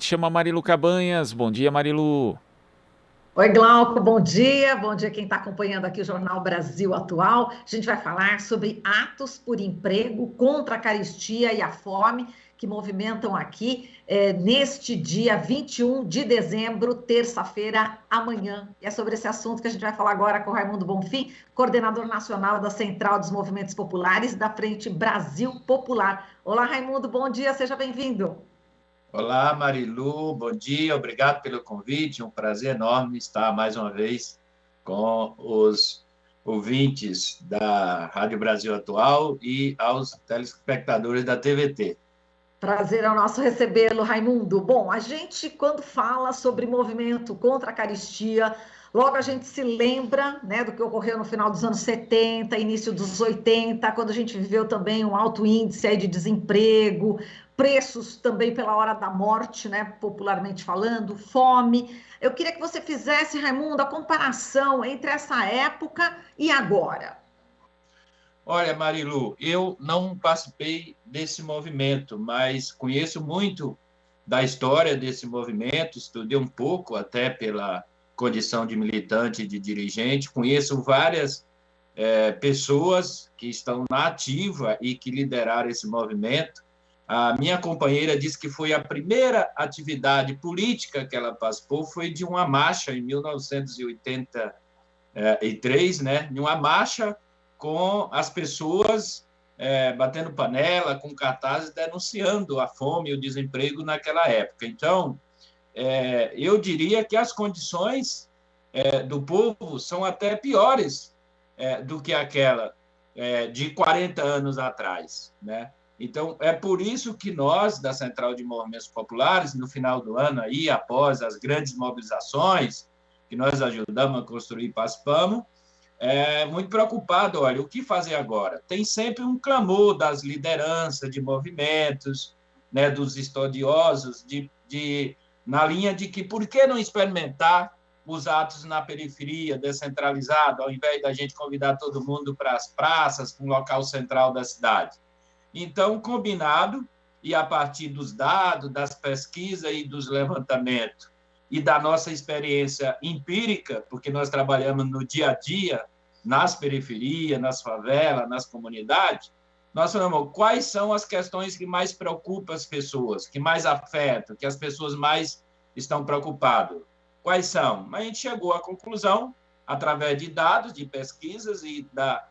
internet chama Marilu Cabanhas. Bom dia, Marilu. Oi, Glauco, bom dia. Bom dia quem está acompanhando aqui o Jornal Brasil Atual. A gente vai falar sobre atos por emprego contra a carestia e a fome que movimentam aqui neste dia 21 de dezembro, terça-feira, amanhã. E é sobre esse assunto que a gente vai falar agora com o Raimundo Bonfim, coordenador nacional da Central dos Movimentos Populares da Frente Brasil Popular. Olá, Raimundo, bom dia, seja bem-vindo. Olá, Marilu, bom dia, obrigado pelo convite. Um prazer enorme estar mais uma vez com os ouvintes da Rádio Brasil Atual e aos telespectadores da TVT. Prazer é o nosso recebê-lo, Raimundo. Bom, a gente, quando fala sobre movimento contra a carestia, logo a gente se lembra, né, do que ocorreu no final dos anos 70, início dos 80, quando a gente viveu também um alto índice aí de desemprego, preços também pela hora da morte, né, popularmente falando, fome. Eu queria que você fizesse, Raimundo, a comparação entre essa época e agora. Olha, Marilu, eu não participei desse movimento, mas conheço muito da história desse movimento, estudei um pouco até pela condição de militante e de dirigente, conheço várias pessoas que estão na ativa e que lideraram esse movimento. A minha companheira disse que foi a primeira atividade política que ela participou, foi de uma marcha em 1983, né? De uma marcha com as pessoas batendo panela, com cartazes denunciando a fome e o desemprego naquela época. Então, eu diria que as condições do povo são até piores do que aquela de 40 anos atrás, né? Então, é por isso que nós, da Central de Movimentos Populares, no final do ano, aí, após as grandes mobilizações que nós ajudamos a construir e participamos, muito preocupado, olha, o que fazer agora? Tem sempre um clamor das lideranças de movimentos, né, dos estudiosos, na linha de que por que não experimentar os atos na periferia, descentralizado, ao invés da gente convidar todo mundo para as praças, para um local central da cidade. Então, combinado, e a partir dos dados, das pesquisas e dos levantamentos, e da nossa experiência empírica, porque nós trabalhamos no dia a dia, nas periferias, nas favelas, nas comunidades, nós falamos quais são as questões que mais preocupam as pessoas, que mais afetam, que as pessoas mais estão preocupadas. Quais são? A gente chegou à conclusão, através de dados, de pesquisas e da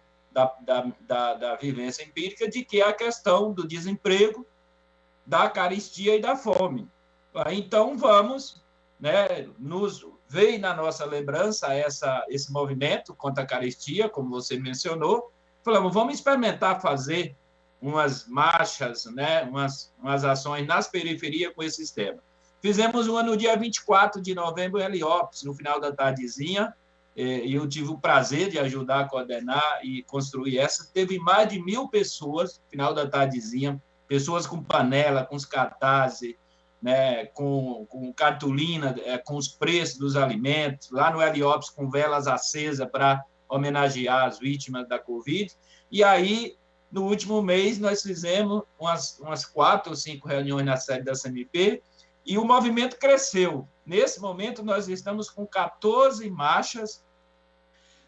vivência empírica, de que é a questão do desemprego, da carestia e da fome. Então, vamos, né, veio na nossa lembrança esse movimento contra a carestia, como você mencionou. Falamos, vamos experimentar fazer umas marchas, né, umas ações nas periferias com esse tema. Fizemos uma no dia 24 de novembro em Heliópolis, no final da tardezinha, e eu tive o prazer de ajudar a coordenar e construir essa. Teve mais de 1.000 pessoas, no final da tardezinha, pessoas com panela, com os cartazes, né, com cartolina, com os preços dos alimentos, lá no Heliópolis com velas acesas para homenagear as vítimas da Covid. E aí, no último mês, nós fizemos umas 4 ou 5 reuniões na sede da CMP e o movimento cresceu. Nesse momento, nós estamos com 14 marchas,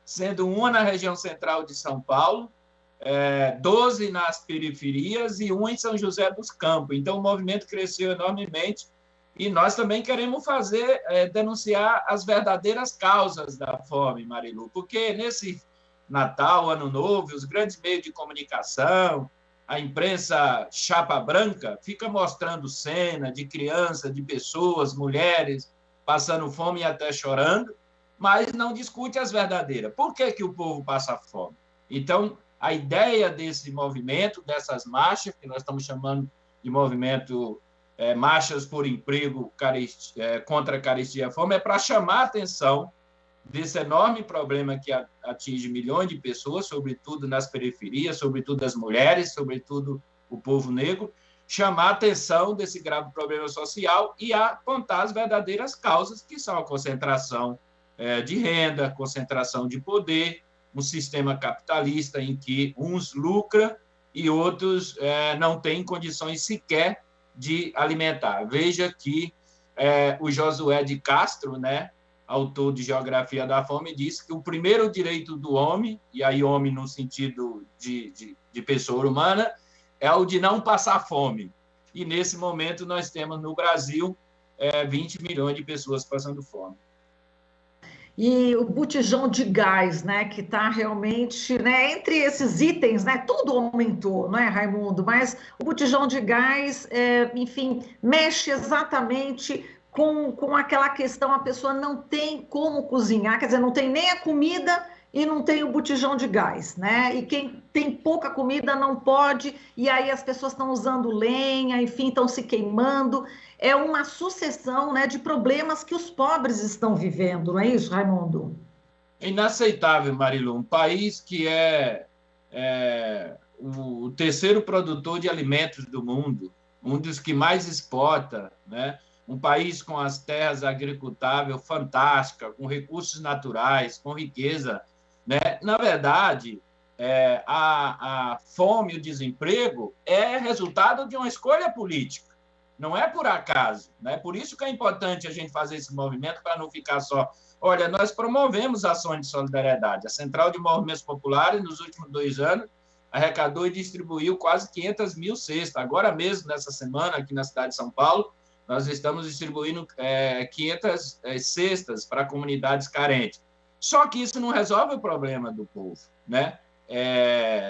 sendo uma na região central de São Paulo, 12 nas periferias e uma em São José dos Campos. Então, o movimento cresceu enormemente e nós também queremos denunciar as verdadeiras causas da fome, Marilu, porque nesse Natal, Ano Novo, os grandes meios de comunicação, a imprensa chapa branca, fica mostrando cena de crianças, de pessoas, mulheres, passando fome e até chorando, mas não discute as verdadeiras. Por que que o povo passa fome? Então, a ideia desse movimento, dessas marchas, que nós estamos chamando de movimento Marchas por Emprego contra a Carestia e a Fome, é para chamar a atenção desse enorme problema que atinge milhões de pessoas, sobretudo nas periferias, sobretudo as mulheres, sobretudo o povo negro, chamar a atenção desse grave problema social e apontar as verdadeiras causas, que são a concentração de renda, concentração de poder, um sistema capitalista em que uns lucram e outros não têm condições sequer de alimentar. Veja que o Josué de Castro, né, autor de Geografia da Fome, disse que o primeiro direito do homem, e aí homem no sentido de pessoa humana, é o de não passar fome. E, nesse momento, nós temos no Brasil 20 milhões de pessoas passando fome. E o botijão de gás, né, que está realmente, né, entre esses itens, né, tudo aumentou, não é, Raimundo? Mas o botijão de gás, enfim, mexe exatamente com aquela questão, a pessoa não tem como cozinhar, quer dizer, não tem nem a comida e não tem o botijão de gás, né? E quem tem pouca comida não pode, e aí as pessoas estão usando lenha, enfim, estão se queimando. É uma sucessão, né, de problemas que os pobres estão vivendo, não é isso, Raimundo? É inaceitável, Marilu, um país que é o terceiro produtor de alimentos do mundo, um dos que mais exporta, né? Um país com as terras agricultáveis fantásticas, com recursos naturais, com riqueza, né? Na verdade, a fome e o desemprego é resultado de uma escolha política, não é por acaso, né? Por isso que é importante a gente fazer esse movimento, para não ficar só... Olha, nós promovemos ações de solidariedade. A Central de Movimentos Populares, nos últimos 2 anos, arrecadou e distribuiu quase 500 mil cestas. Agora mesmo, nessa semana, aqui na cidade de São Paulo, nós estamos distribuindo 500 cestas para comunidades carentes. Só que isso não resolve o problema do povo, né?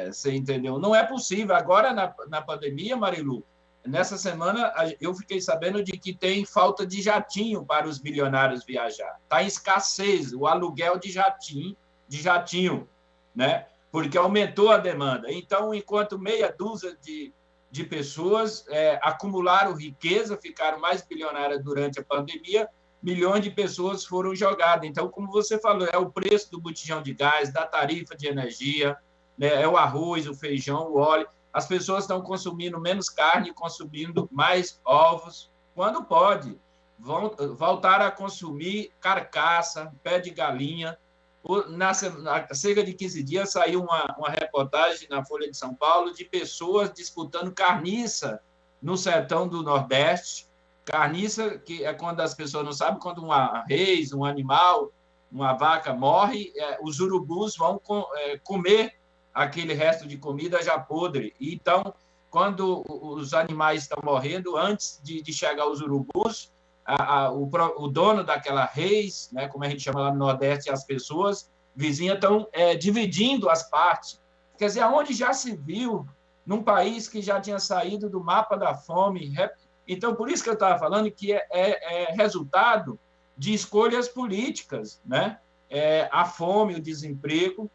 Você entendeu? Não é possível. Agora, na pandemia, Marilu, nessa semana eu fiquei sabendo de que tem falta de jatinho para os bilionários viajar. Está em escassez o aluguel de jatinho, né? Porque aumentou a demanda. Então, enquanto meia dúzia de pessoas acumularam riqueza, ficaram mais bilionárias durante a pandemia, milhões de pessoas foram jogadas. Então, como você falou, é o preço do botijão de gás, da tarifa de energia, né? É o arroz, o feijão, o óleo. As pessoas estão consumindo menos carne, consumindo mais ovos, quando pode. Vão voltar a consumir carcaça, pé de galinha. Na cerca de 15 dias saiu uma reportagem na Folha de São Paulo de pessoas disputando carniça no sertão do Nordeste. Carniça, que é quando as pessoas não sabem, quando uma reis, um animal, uma vaca morre, os urubus vão comer aquele resto de comida já podre. Então, quando os animais estão morrendo, antes de chegar os urubus, o dono daquela reis, né, como a gente chama lá no Nordeste, as pessoas vizinhas estão dividindo as partes. Quer dizer, aonde já se viu num país que já tinha saído do mapa da fome. Então, por isso que eu estava falando que é resultado de escolhas políticas, né? A fome, o desemprego,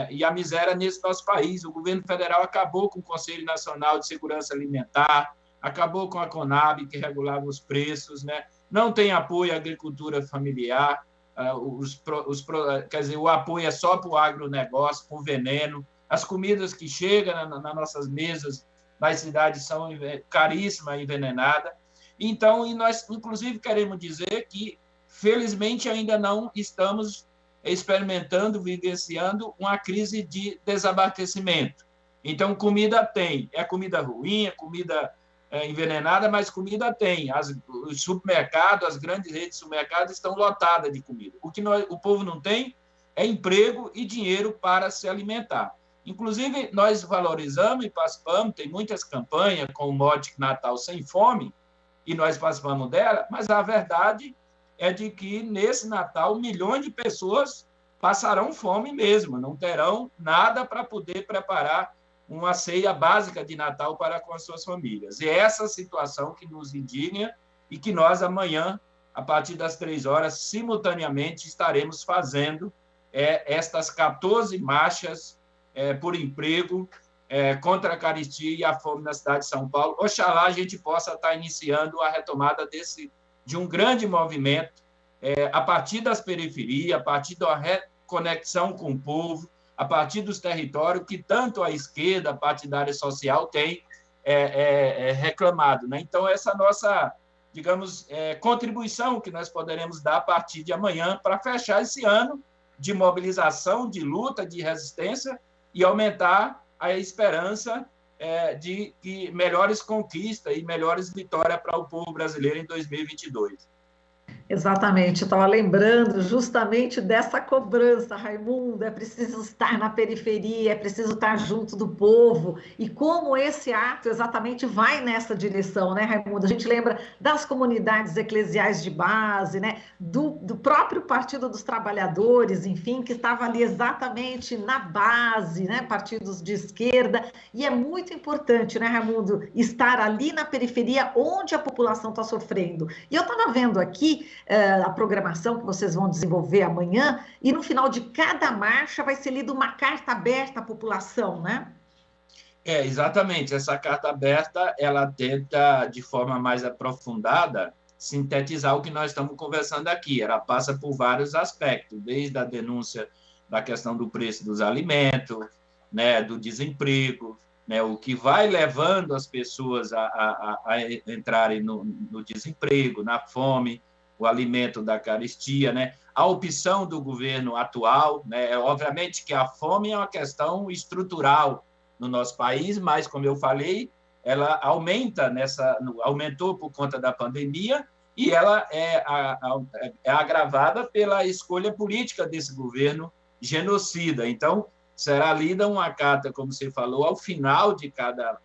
e a miséria nesse nosso país. O governo federal acabou com o Conselho Nacional de Segurança Alimentar, acabou com a Conab, que regulava os preços, né? Não tem apoio à agricultura familiar, quer dizer, o apoio é só para o agronegócio, com veneno. As comidas que chegam nas nossas mesas nas cidades são caríssimas, envenenadas. Então, e nós, inclusive, queremos dizer que, felizmente, ainda não estamos experimentando, vivenciando uma crise de desabastecimento. Então, comida tem. É comida ruim, é comida envenenada, mas comida tem. Os supermercados, as grandes redes de supermercados estão lotadas de comida. O que o povo não tem é emprego e dinheiro para se alimentar. Inclusive, nós valorizamos e participamos, tem muitas campanhas com o mote Natal Sem Fome, e nós participamos dela, mas a verdade é de que, nesse Natal, milhões de pessoas passarão fome mesmo, não terão nada para poder preparar uma ceia básica de Natal para com as suas famílias. E é essa situação que nos indigna e que nós, amanhã, a partir das 3 horas, simultaneamente estaremos fazendo estas 14 marchas por emprego, contra a carestia e a fome na cidade de São Paulo. Oxalá a gente possa estar iniciando a retomada de um grande movimento, a partir das periferias, a partir da reconexão com o povo, a partir dos territórios que tanto a esquerda partidária social tem reclamado, né? Então, essa nossa, digamos, contribuição que nós poderemos dar a partir de amanhã para fechar esse ano de mobilização, de luta, de resistência e aumentar a esperança de melhores conquistas e melhores vitórias para o povo brasileiro em 2022. Exatamente, eu estava lembrando justamente dessa cobrança, Raimundo. É preciso estar na periferia, é preciso estar junto do povo, e como esse ato exatamente vai nessa direção, né, Raimundo? A gente lembra das comunidades eclesiais de base, né, do próprio Partido dos Trabalhadores, enfim, que estava ali exatamente na base, né, partidos de esquerda, e é muito importante, né, Raimundo, estar ali na periferia onde a população está sofrendo. E eu estava vendo aqui a programação que vocês vão desenvolver amanhã, e no final de cada marcha vai ser lida uma carta aberta à população, né? Exatamente. Essa carta aberta, ela tenta, de forma mais aprofundada, sintetizar o que nós estamos conversando aqui. Ela passa por vários aspectos, desde a denúncia da questão do preço dos alimentos, né, do desemprego, né, o que vai levando as pessoas a entrarem no desemprego, na fome, o alimento da carestia, né? A opção do governo atual, né? Obviamente que a fome é uma questão estrutural no nosso país, mas, como eu falei, ela aumentou por conta da pandemia, e ela é agravada pela escolha política desse governo genocida. Então, será lida uma carta, como você falou, ao final de cada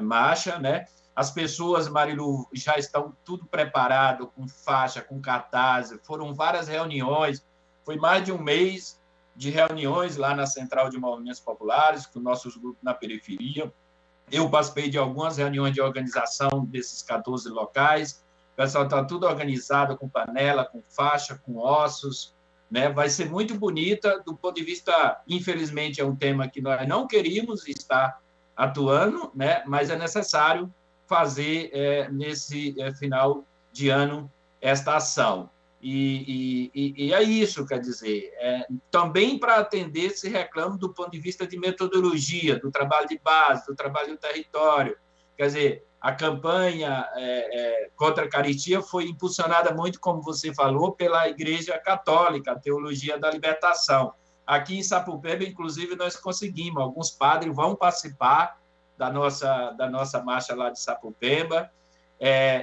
marcha, né? As pessoas, Marilu, já estão tudo preparado, com faixa, com cartaz. Foram várias reuniões, foi mais de um mês de reuniões lá na Central de Movimentos Populares, com nossos grupos na periferia. Eu participei de algumas reuniões de organização desses 14 locais. O pessoal está tudo organizado, com panela, com faixa, com ossos, né? Vai ser muito bonita, do ponto de vista, infelizmente, é um tema que nós não queríamos estar atuando, né? Mas é necessário fazer nesse final de ano esta ação. E é isso, quer dizer, também para atender esse reclamo do ponto de vista de metodologia, do trabalho de base, do trabalho do território. Quer dizer, a campanha contra a carestia foi impulsionada muito, como você falou, pela Igreja Católica, a Teologia da Libertação. Aqui em Sapupemba, inclusive, nós conseguimos, alguns padres vão participar da nossa marcha lá de Sapupemba.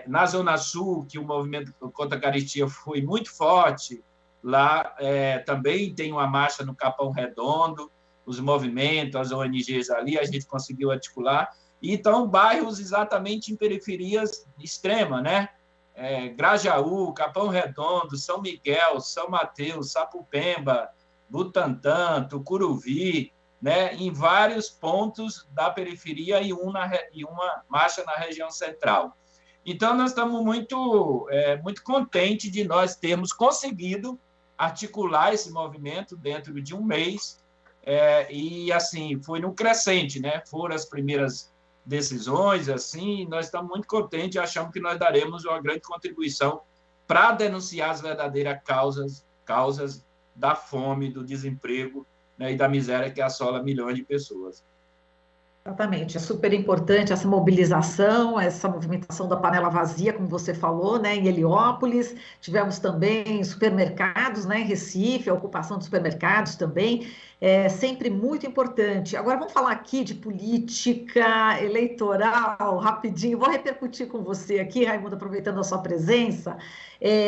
Na Zona Sul, que o movimento contra a carestia foi muito forte, lá também tem uma marcha no Capão Redondo, os movimentos, as ONGs ali, a gente conseguiu articular. E então, bairros exatamente em periferias extremas, né? Grajaú, Capão Redondo, São Miguel, São Mateus, Sapupemba, Butantã, Tucuruvi, né, em vários pontos da periferia e uma marcha na região central. Então, nós estamos muito contentes de nós termos conseguido articular esse movimento dentro de um mês, e, assim, foi no crescente, né? Foram as primeiras decisões, assim, nós estamos muito contentes e achamos que nós daremos uma grande contribuição para denunciar as verdadeiras causas da fome, do desemprego, né, e da miséria que assola milhões de pessoas. Exatamente, é super importante essa mobilização, essa movimentação da panela vazia, como você falou, né, em Heliópolis. Tivemos também supermercados, né, em Recife, a ocupação de supermercados também, é sempre muito importante. Agora vamos falar aqui de política eleitoral, rapidinho. Vou repercutir com você aqui, Raimundo, aproveitando a sua presença.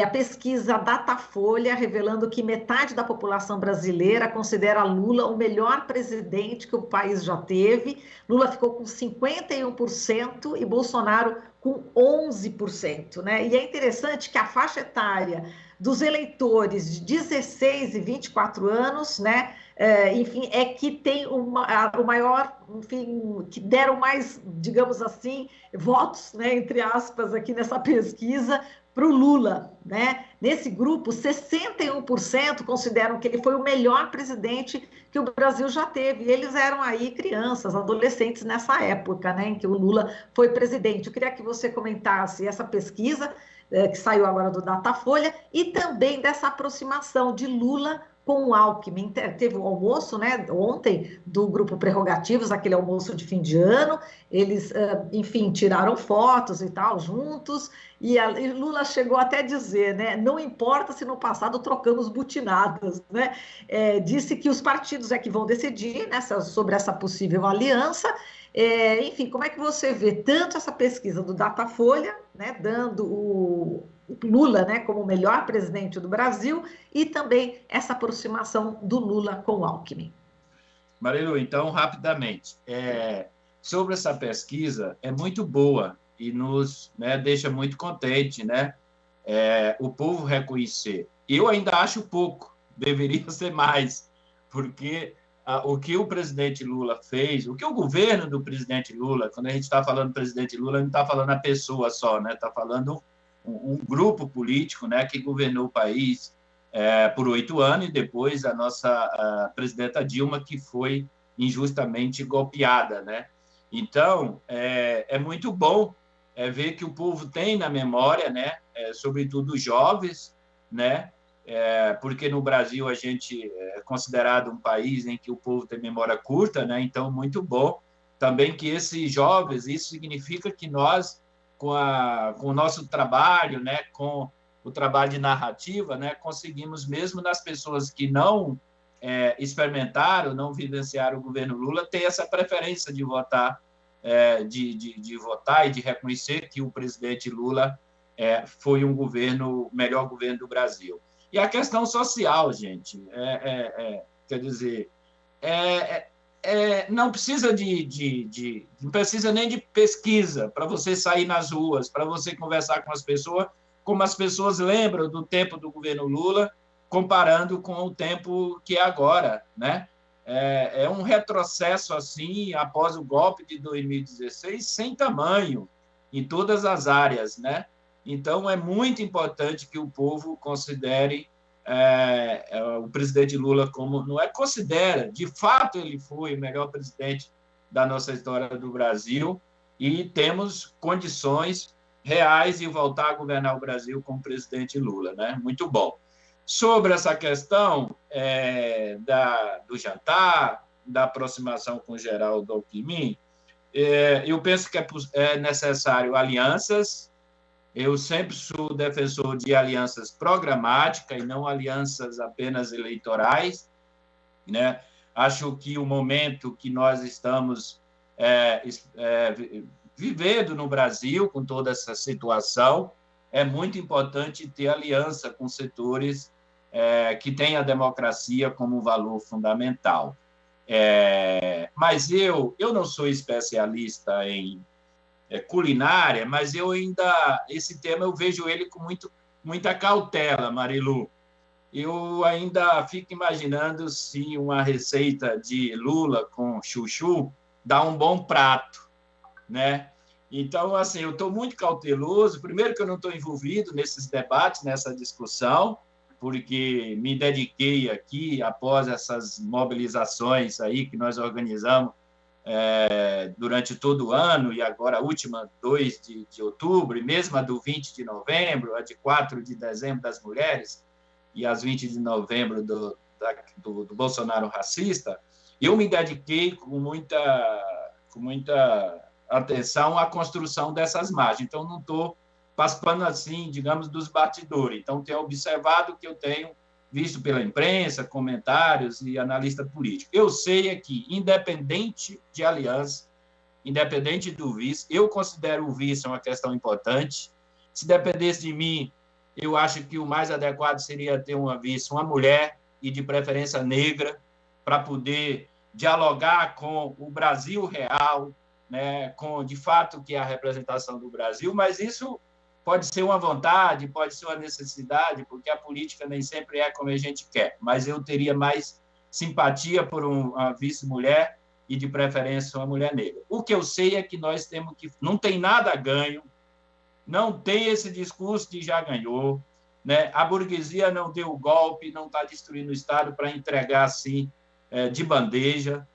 A pesquisa Datafolha revelando que metade da população brasileira considera Lula o melhor presidente que o país já teve. Lula ficou com 51% e Bolsonaro com 11%, né? E é interessante que a faixa etária dos eleitores de 16 e 24 anos, né? Enfim, é que tem o maior, enfim, que deram mais, digamos assim, votos, né, entre aspas, aqui nessa pesquisa para o Lula, né? Nesse grupo, 61% consideram que ele foi o melhor presidente que o Brasil já teve. E eles eram aí crianças, adolescentes nessa época, né, em que o Lula foi presidente. Eu queria que você comentasse essa pesquisa que saiu agora do Datafolha e também dessa aproximação de Lula com o Alckmin. Teve o almoço, né, ontem, do Grupo Prerrogativos, aquele almoço de fim de ano. Eles, enfim, tiraram fotos e tal, juntos, e Lula chegou até a dizer, né, não importa se no passado trocamos butinadas, né, disse que os partidos é que vão decidir, né, sobre essa possível aliança, Enfim, como é que você vê tanto essa pesquisa do Datafolha, né, dando o Lula, né, como o melhor presidente do Brasil, e também essa aproximação do Lula com o Alckmin? Marilu, então, rapidamente, sobre essa pesquisa, é muito boa e nos, né, deixa muito contente, né, o povo reconhecer. Eu ainda acho pouco, deveria ser mais, porque o que o presidente Lula fez, o que o governo do presidente Lula, quando a gente está falando presidente Lula, não está falando a pessoa só, né, está falando um grupo político, né, que governou o país por 8 anos, e depois a presidenta Dilma, que foi injustamente golpeada, né? Então, é muito bom ver que o povo tem na memória, né, sobretudo os jovens, né, porque no Brasil a gente é considerado um país em que o povo tem memória curta, né? Então, muito bom também que esses jovens, isso significa que nós, com o nosso trabalho, né, com o trabalho de narrativa, né, conseguimos, mesmo nas pessoas que não experimentaram, não vivenciaram o governo Lula, ter essa preferência de votar, de votar e de reconhecer que o presidente Lula foi o melhor governo do Brasil. E a questão social, gente, quer dizer, não precisa não precisa nem de pesquisa para você sair nas ruas, para você conversar com as pessoas, como as pessoas lembram do tempo do governo Lula, comparando com o tempo que é agora, né? É um retrocesso assim após o golpe de 2016 sem tamanho em todas as áreas, né? Então é muito importante que o povo considere o presidente Lula como não considera, de fato ele foi o melhor presidente da nossa história do Brasil e temos condições reais de voltar a governar o Brasil com o presidente Lula, né? Muito bom. Sobre essa questão do jantar, da aproximação com o Geraldo Alckmin, eu penso que é necessário alianças. Eu sempre sou defensor de alianças programáticas e não alianças apenas eleitorais, né? Acho que o momento que nós estamos vivendo no Brasil, com toda essa situação, é muito importante ter aliança com setores que têm a democracia como um valor fundamental. Mas eu não sou especialista em culinária, mas esse tema eu vejo ele com muita cautela, Marilu. Eu ainda fico imaginando se uma receita de lula com chuchu dá um bom prato, né? Então, assim, eu estou muito cauteloso. Primeiro que eu não estou envolvido nesses debates, nessa discussão, porque me dediquei aqui, após essas mobilizações aí que nós organizamos durante todo o ano, e agora a última, 2 de outubro, e mesmo a do 20 de novembro, a de 4 de dezembro das mulheres, e as 20 de novembro do Bolsonaro racista, eu me dediquei com muita atenção à construção dessas margens. Então, não estou participando, assim, digamos, dos bastidores. Então, tenho observado o que eu tenho visto pela imprensa, comentários e analista político. Eu sei que, independente de aliança, independente do vice, eu considero o vice uma questão importante. Se dependesse de mim, eu acho que o mais adequado seria ter uma vice, uma mulher, e de preferência negra, para poder dialogar com o Brasil real, né, com, de fato, que é a representação do Brasil, mas isso pode ser uma vontade, pode ser uma necessidade, porque a política nem sempre é como a gente quer, mas eu teria mais simpatia por uma vice-mulher e, de preferência, uma mulher negra. O que eu sei é que nós temos que... Não tem nada a ganho, não tem esse discurso de já ganhou, né? A burguesia não deu o golpe, não está destruindo o Estado para entregar assim de bandeja.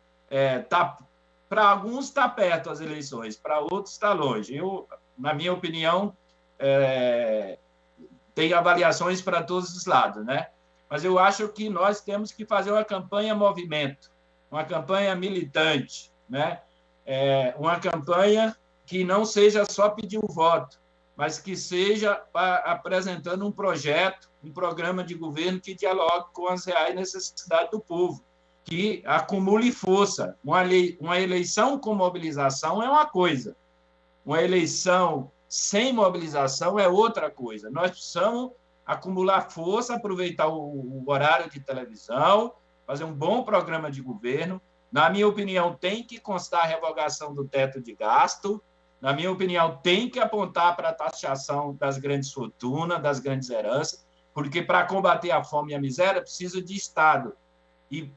Para alguns está perto as eleições, para outros está longe. Eu, na minha opinião, tem avaliações para todos os lados, né? Mas eu acho que nós temos que fazer uma campanha movimento, uma campanha militante, né? Uma campanha que não seja só pedir um voto, mas que seja apresentando um projeto, um programa de governo que dialogue com as reais necessidades do povo, que acumule força. Uma eleição com mobilização é uma coisa, uma eleição sem mobilização é outra coisa. Nós precisamos acumular força, aproveitar o horário de televisão, fazer um bom programa de governo. Na minha opinião, tem que constar a revogação do teto de gasto. Na minha opinião, tem que apontar para a taxação das grandes fortunas, das grandes heranças, porque para combater a fome e a miséria precisa de Estado. E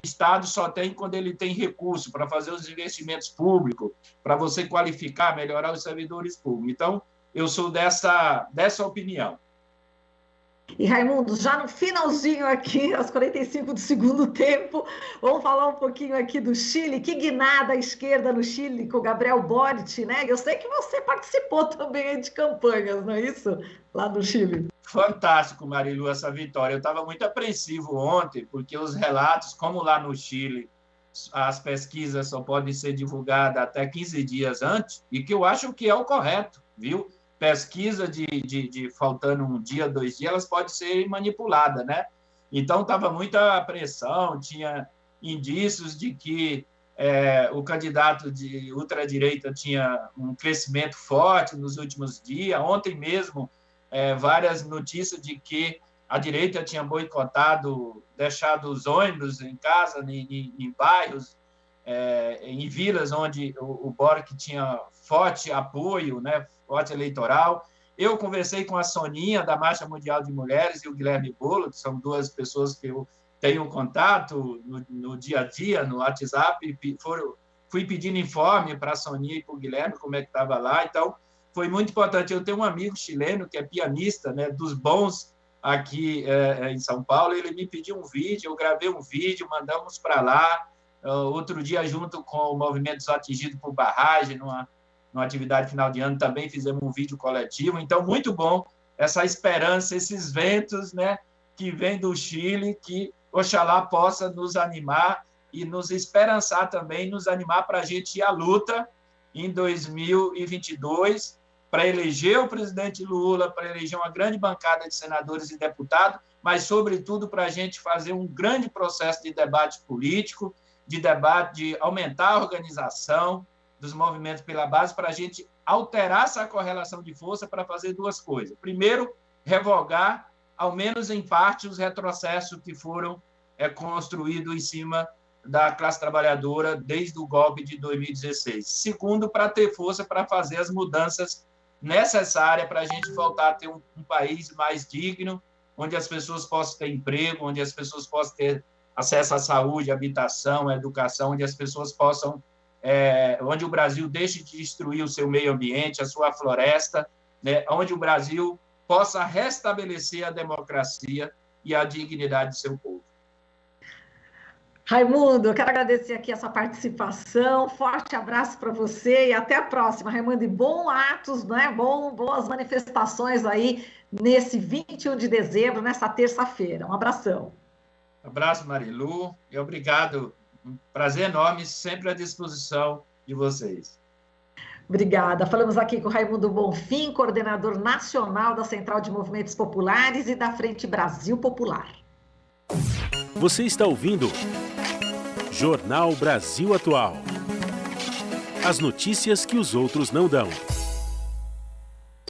Estado só tem quando ele tem recurso para fazer os investimentos públicos, para você qualificar, melhorar os servidores públicos. Então, eu sou dessa opinião. E, Raimundo, já no finalzinho aqui, aos 45 do segundo tempo, vamos falar um pouquinho aqui do Chile. Que guinada à esquerda no Chile com o Gabriel Boric, né? Eu sei que você participou também de campanhas, não é isso? Lá no Chile. Fantástico, Marilu, essa vitória. Eu estava muito apreensivo ontem, porque os relatos, como lá no Chile, as pesquisas só podem ser divulgadas até 15 dias antes, e que eu acho que é o correto, viu? Pesquisa de faltando um dia, 2 dias, elas podem ser manipuladas, né? Então, estava muita pressão, tinha indícios de que o candidato de ultradireita tinha um crescimento forte nos últimos dias. Ontem mesmo, várias notícias de que a direita tinha boicotado, deixado os ônibus em casa, em bairros, em vilas onde o Boric tinha forte apoio, né, forte eleitoral. Eu conversei com a Soninha, da Marcha Mundial de Mulheres, e o Guilherme Bolo, que são 2 pessoas que eu tenho contato no dia a dia, no WhatsApp. Fui pedindo informe para a Soninha e para o Guilherme como é que estava lá. Então, foi muito importante. Eu tenho um amigo chileno que é pianista, né, dos bons aqui em São Paulo. Ele me pediu um vídeo, eu gravei um vídeo, mandamos para lá. Outro dia, junto com o Movimento Atingido por Barragem, numa atividade final de ano, também fizemos um vídeo coletivo. Então, muito bom essa esperança, esses ventos, né, que vêm do Chile, que Oxalá possa nos animar e nos esperançar também, nos animar para a gente ir à luta em 2022, para eleger o presidente Lula, para eleger uma grande bancada de senadores e deputados, mas, sobretudo, para a gente fazer um grande processo de debate político, de debate, de aumentar a organização dos movimentos pela base, para a gente alterar essa correlação de força para fazer 2 coisas. Primeiro, revogar, ao menos em parte, os retrocessos que foram construídos em cima da classe trabalhadora desde o golpe de 2016. Segundo, para ter força para fazer as mudanças necessárias para a gente voltar a ter um país mais digno, onde as pessoas possam ter emprego, onde as pessoas possam ter acesso à saúde, habitação, à educação, onde as pessoas possam, onde o Brasil deixe de destruir o seu meio ambiente, a sua floresta, né, onde o Brasil possa restabelecer a democracia e a dignidade do seu povo. Raimundo, eu quero agradecer aqui essa participação, forte abraço para você e até a próxima, Raimundo, e bons atos, né? Boas manifestações aí nesse 21 de dezembro, nessa terça-feira. Um abração. Abraço, Marilu, e obrigado. Um prazer enorme, sempre à disposição de vocês. Obrigada. Falamos aqui com o Raimundo Bonfim, coordenador nacional da Central de Movimentos Populares e da Frente Brasil Popular. Você está ouvindo Jornal Brasil Atual. As notícias que os outros não dão.